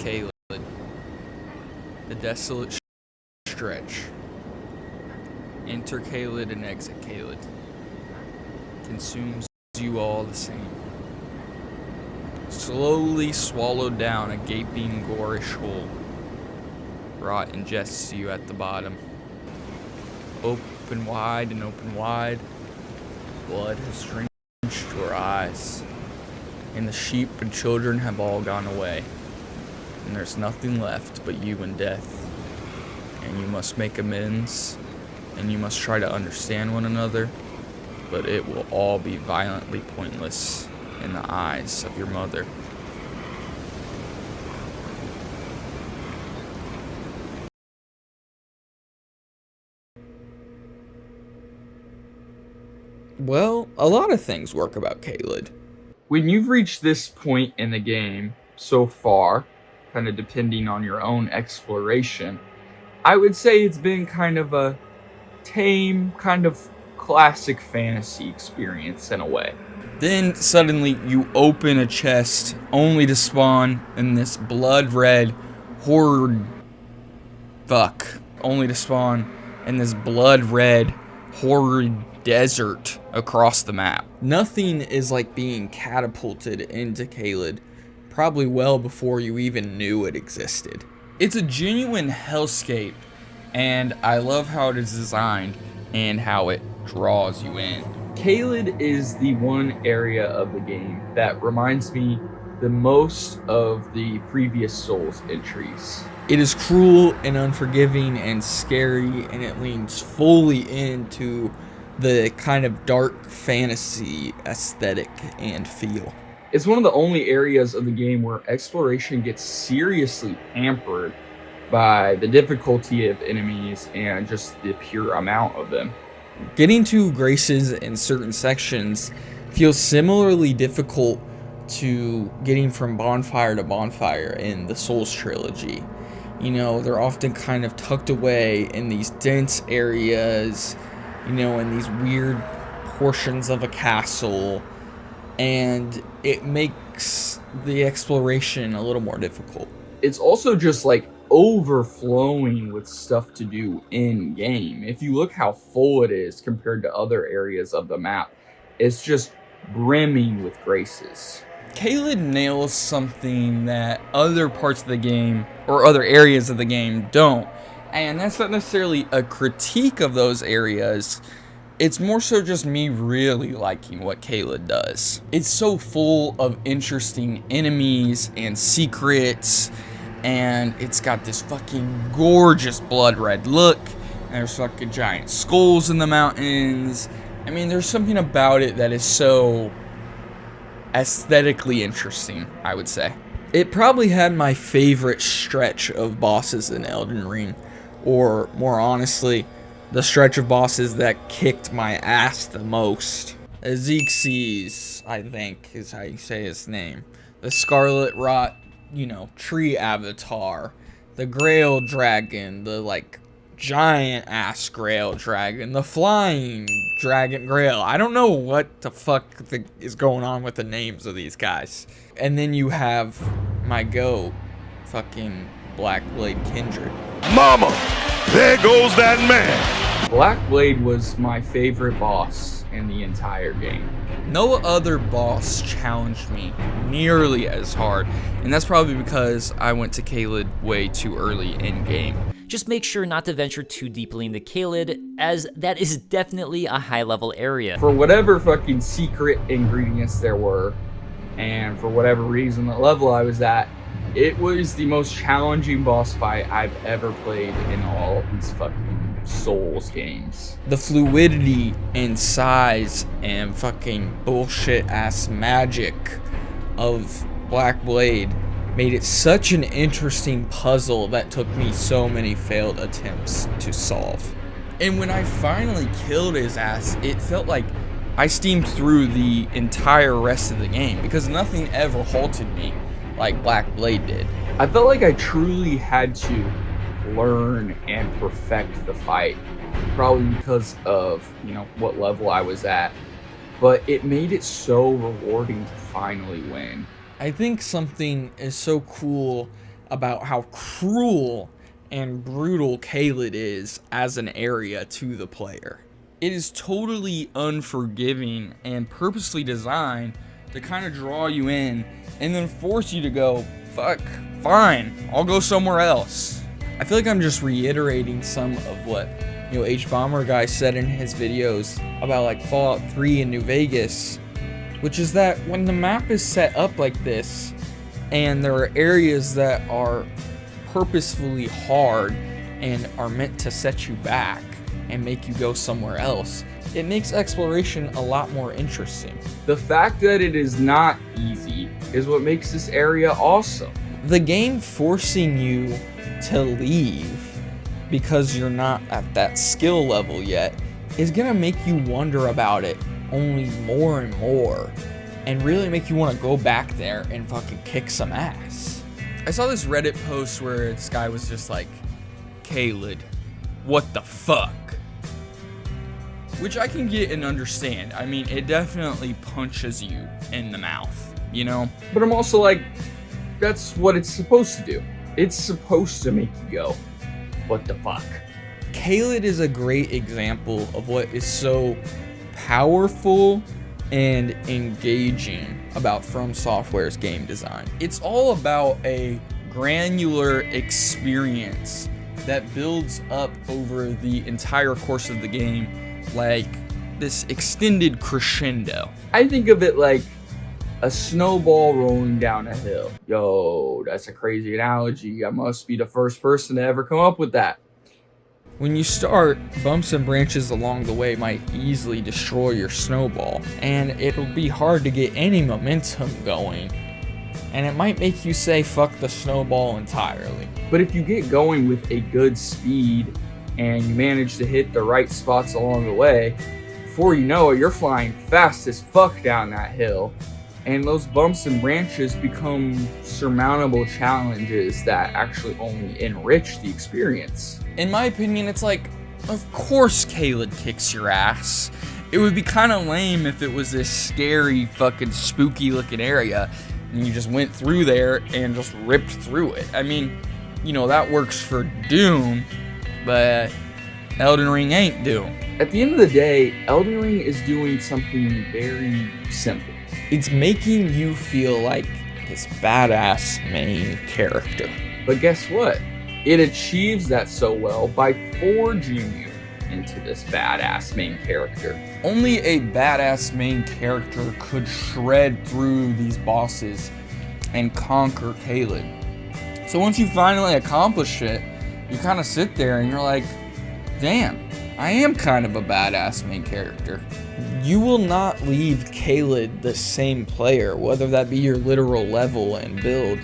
Caelid, the desolate stretch. Enter Caelid and exit Caelid. Consumes you all the same. Slowly swallowed down a gaping, gorish hole. Rot ingests you at the bottom. Open wide and open wide. Blood has drenched your eyes. And the sheep and children have all gone away. And there's nothing left but you and death. And you must make amends. And you must try to understand one another. But it will all be violently pointless in the eyes of your mother. Well, a lot of things work about Caelid. When you've reached this point in the game so far, kind of depending on your own exploration, I would say it's been kind of a tame, kind of classic fantasy experience in a way. Then suddenly you open a chest only to spawn in this blood red horror only to spawn in this blood red horror desert across the map. Nothing is like being catapulted into Caelid, probably well before you even knew it existed. It's a genuine hellscape, and I love how it is designed and how it draws you in. Caelid is the one area of the game that reminds me the most of the previous Souls entries. It is cruel and unforgiving and scary, and it leans fully into the kind of dark fantasy aesthetic and feel. It's one of the only areas of the game where exploration gets seriously hampered by the difficulty of enemies and just the pure amount of them. Getting to Graces in certain sections feels similarly difficult to getting from bonfire to bonfire in the Souls trilogy. You know, they're often kind of tucked away in these dense areas, you know, in these weird portions of a castle, and it makes the exploration a little more difficult. It's also just like overflowing with stuff to do in game. If you look how full it is compared to other areas of the map, it's just brimming with graces. Caelid nails something that other parts of the game or other areas of the game don't. And that's not necessarily a critique of those areas. It's more so just me really liking what Caelid does. It's so full of interesting enemies and secrets, and it's got this fucking gorgeous blood red look, and there's fucking giant skulls in the mountains. I mean, there's something about it that is so aesthetically interesting, I would say. It probably had my favorite stretch of bosses in Elden Ring. Or, more honestly, the stretch of bosses that kicked my ass the most. Xerxes, I think, is how you say his name. The Scarlet Rot, tree avatar. The Grail Dragon, the, giant-ass Grail Dragon. The Flying Dragon Grail. I don't know what the fuck is going on with the names of these guys. And then you have my goat, fucking Blackblade Kindred. Mama, there goes that man. Blackblade was my favorite boss in the entire game. No other boss challenged me nearly as hard, and that's probably because I went to Caelid way too early in game. Just make sure not to venture too deeply into Caelid, as that is definitely a high-level area. For whatever fucking secret ingredients there were, and for whatever reason the level I was at, it was the most challenging boss fight I've ever played in all of these fucking Souls games. The fluidity and size and fucking bullshit ass magic of Blackblade made it such an interesting puzzle that took me so many failed attempts to solve. And when I finally killed his ass, it felt like I steamed through the entire rest of the game because nothing ever halted me like Blackblade did. I felt like I truly had to learn and perfect the fight, probably because of, what level I was at, but it made it so rewarding to finally win. I think something is so cool about how cruel and brutal Caelid is as an area to the player. It is totally unforgiving and purposely designed to kind of draw you in and then force you to go, fuck, fine, I'll go somewhere else. I feel like I'm just reiterating some of what, H-Bomber guy said in his videos about like Fallout 3 and New Vegas, which is that when the map is set up like this and there are areas that are purposefully hard and are meant to set you back and make you go somewhere else, it makes exploration a lot more interesting. The fact that it is not easy is what makes this area awesome. The game forcing you to leave because you're not at that skill level yet is gonna make you wonder about it only more and more and really make you want to go back there and fucking kick some ass. I saw this Reddit post where this guy was just like, Caelid, what the fuck? Which I can get and understand. I mean, it definitely punches you in the mouth, But I'm also like, that's what it's supposed to do. It's supposed to make you go, what the fuck? Caelid is a great example of what is so powerful and engaging about From Software's game design. It's all about a granular experience that builds up over the entire course of the game, like this extended crescendo. I think of it like a snowball rolling down a hill. Yo, that's a crazy analogy. I must be the first person to ever come up with that. When you start, bumps and branches along the way might easily destroy your snowball, and it'll be hard to get any momentum going, and it might make you say fuck the snowball entirely. But if you get going with a good speed and you manage to hit the right spots along the way, before you know it, you're flying fast as fuck down that hill, and those bumps and branches become surmountable challenges that actually only enrich the experience. In my opinion, it's like, of course Caelid kicks your ass. It would be kind of lame if it was this scary, fucking spooky looking area and you just went through there and just ripped through it. I mean, that works for Doom, but Elden Ring ain't Doom. At the end of the day, Elden Ring is doing something very simple. It's making you feel like this badass main character. But guess what? It achieves that so well by forging you into this badass main character. Only a badass main character could shred through these bosses and conquer Caelid. So once you finally accomplish it, you kind of sit there and you're like, damn, I am kind of a badass main character. You will not leave Caelid the same player, whether that be your literal level and build,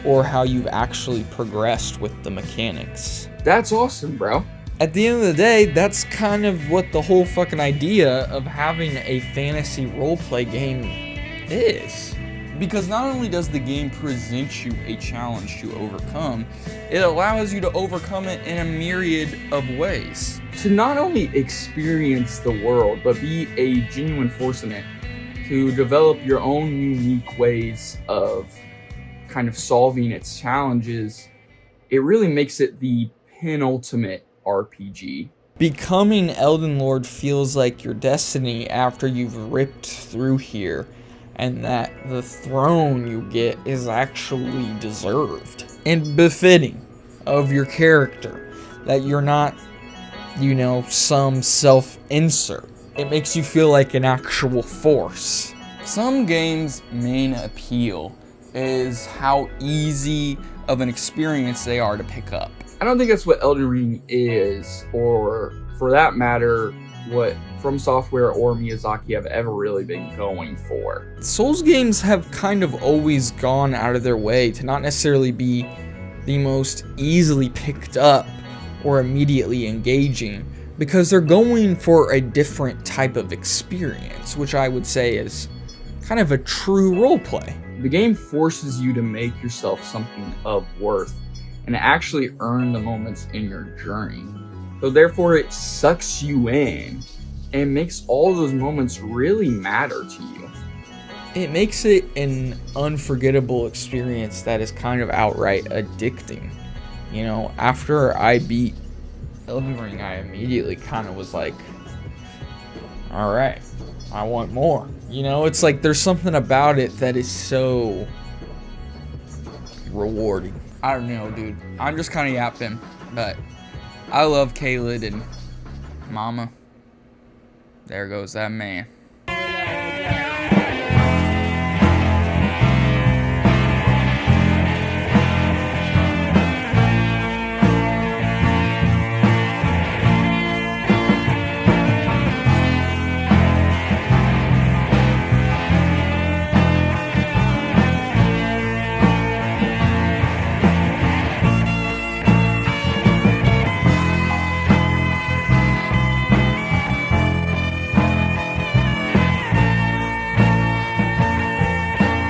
or how you've actually progressed with the mechanics. That's awesome, bro. At the end of the day, that's kind of what the whole fucking idea of having a fantasy roleplay game is. Because not only does the game present you a challenge to overcome, it allows you to overcome it in a myriad of ways. To not only experience the world, but be a genuine force in it. To develop your own unique ways of kind of solving its challenges, it really makes it the penultimate RPG. Becoming Elden Lord feels like your destiny after you've ripped through here, and that the throne you get is actually deserved and befitting of your character, that you're not, some self-insert. It makes you feel like an actual force. Some games' main appeal is how easy of an experience they are to pick up. I don't think that's what Elden Ring is, or for that matter, what From Software or Miyazaki have ever really been going for. Souls games have kind of always gone out of their way to not necessarily be the most easily picked up or immediately engaging, because they're going for a different type of experience, which I would say is kind of a true roleplay. The game forces you to make yourself something of worth and actually earn the moments in your journey. So therefore it sucks you in and makes all those moments really matter to you. it makes it an unforgettable experience that is kind of outright addicting. You know, after I beat Elden Ring, I immediately kind of was like, all right, I want more. You know, it's like there's something about it that is so rewarding. I don't know, dude. I'm just kind of yapping, but I love Caelid, and mama, there goes that man.